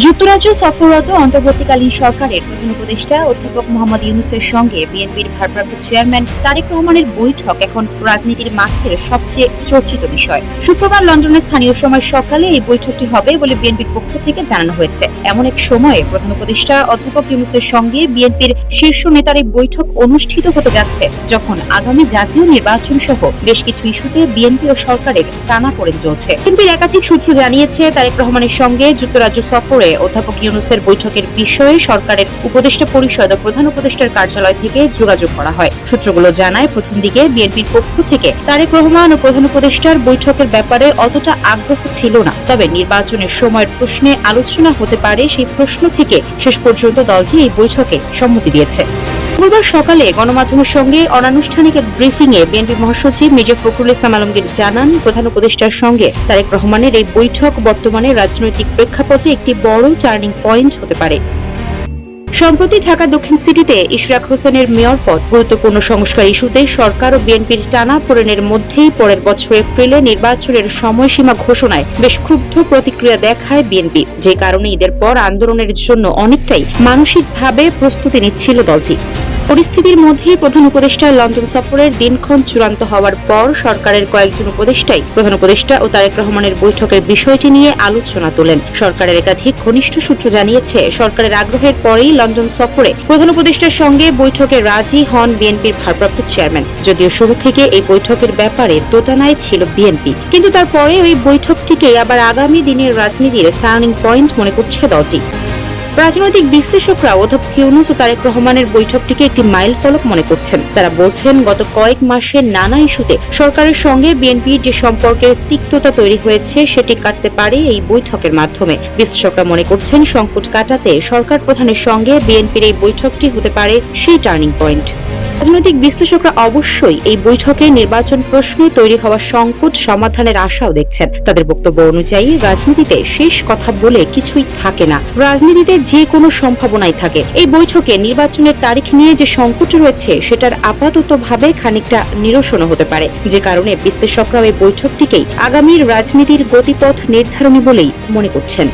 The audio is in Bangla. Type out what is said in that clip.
যুক্তরাজ্য সফররত অন্তর্বর্তীকালীন সরকারের প্রধান উপদেষ্টা অধ্যাপক মোহাম্মদ ইউনূসের সঙ্গে বিএনপির ভারপ্রাপ্ত চেয়ারম্যান তারেক রহমানের বৈঠক এখন রাজনীতির মাঠের সবচেয়ে চর্চিত বিষয়। শুক্রবার লন্ডনের স্থানীয় সময় সকালে এই বৈঠকটি হবে বলে বিএনপির পক্ষ থেকে জানানো হয়েছে। এমন এক সময়ে প্রধান উপদেষ্টা অধ্যাপক ইউনূসের সঙ্গে বিএনপির শীর্ষ নেতার এই বৈঠক অনুষ্ঠিত হতে যাচ্ছে, যখন আগামী জাতীয় নির্বাচন সহ বেশ কিছু ইস্যুতে বিএনপি ও সরকারের টানাপোড়েন চলছে। বিএনপির একাধিক সূত্র জানিয়েছে, তারেক রহমানের সঙ্গে যুক্তরাজ্য সফরে অধ্যাপক ইউনূসের বৈঠকের বিষয়ে সরকারের উপদেষ্টা পরিষদ ও প্রধান উপদেষ্টার কার্যালয় থেকে যোগাযোগ করা হয়। সূত্রগুলো জানায়, প্রথম দিকে বিএনপির পক্ষ থেকে তারেক রহমান ও প্রধান উপদেষ্টার বৈঠকের ব্যাপারে অতটা আগ্রহ ছিল না। তবে নির্বাচনের সময়ের প্রশ্নে আলোচনা হতে পারে সেই প্রশ্ন থেকে শেষ পর্যন্ত দলটি এই বৈঠকে সম্মতি দিয়েছে। মঙ্গলবার সকালে গণমাধ্যমের সঙ্গে অনানুষ্ঠানিক এক ব্রিফিংয়ে বিএনপি মহাসচিব মির্জা ফখরুল ইসলাম আলমগীর জানান, প্রধান উপদেষ্টার সঙ্গে তারেক রহমানের এই বৈঠক বর্তমানে রাজনৈতিক প্রেক্ষাপটে একটি বড় টার্নিং পয়েন্ট হতে পারে। সম্প্রতি ঢাকা দক্ষিণ সিটিতে ইশরাক হোসেনের মেয়র পদ গুরুত্বপূর্ণ সংস্কার ইস্যুতে সরকার ও বিএনপির টানাপোড়েনের মধ্যেই পরের বছর এপ্রিলে নির্বাচনের সময়সীমা ঘোষণায় বেশ ক্ষুব্ধ প্রতিক্রিয়া দেখায় বিএনপি, যে কারণে ঈদের পর আন্দোলনের জন্য অনেকটাই মানসিকভাবে প্রস্তুতি নিচ্ছিল দলটি। পরিস্থিতির মধ্যেই প্রধান উপদেষ্টার লন্ডন সফরের দিনক্ষণ চূড়ান্ত হওয়ার পর সরকারের কয়েকজন উপদেষ্টাই প্রধান উপদেষ্টা ও তারেক রহমানের বৈঠকের বিষয়টি নিয়ে আলোচনা তোলেন। সরকারের একাধিক ঘনিষ্ঠ সূত্র জানিয়েছে, সরকারের আগ্রহের পরেই লন্ডন সফরে প্রধান উপদেষ্টার সঙ্গে বৈঠকে রাজি হন বিএনপির ভারপ্রাপ্ত চেয়ারম্যান। যদিও শুরু থেকে এই বৈঠকের ব্যাপারে দোটানায় ছিল বিএনপি, কিন্তু তারপরে ওই বৈঠকটিকে আবার আগামী দিনের রাজনীতির টার্নিং পয়েন্ট মনে করছে দলটি। রাজনৈতিক বিশ্লেষকরা অধ্যাপক ইউনূস ও তারেক রহমানের বৈঠকটিকে একটি মাইল ফলক মনে করছেন। তারা বলছেন, গত কয়েক মাসের নানা ইস্যুতে সরকারের সঙ্গে বিএনপির যে সম্পর্কের তিক্ততা তৈরি হয়েছে সেটি কাটতে পারে এই বৈঠকের মাধ্যমে। বিশ্লেষকরা মনে করছেন, সংকট কাটাতে সরকার প্রধানের সঙ্গে বিএনপির এই বৈঠকটি হতে পারে সেই টার্নিং পয়েন্ট। রাজনৈতিক বিশ্লেষকরা অবশ্যই এই বৈঠকে নির্বাচন প্রশ্নে তৈরি হওয়া সংকট সমাধানের আশাও দেখছেন। তাদের বক্তব্য অনুযায়ী, রাজনীতিতে শেষ কথা বলে কিছুই থাকে না, রাজনীতিতে যে কোনো সম্ভাবনাই থাকে। এই বৈঠকে নির্বাচনের তারিখ নিয়ে যে সংকট রয়েছে সেটার আপাততভাবে খানিকটা নিরসনও হতে পারে, যে কারণে বিশ্লেষকরা এই বৈঠকটিকেই আগামীর রাজনীতির গতিপথ নির্ধারণী বলেই মনে করছেন।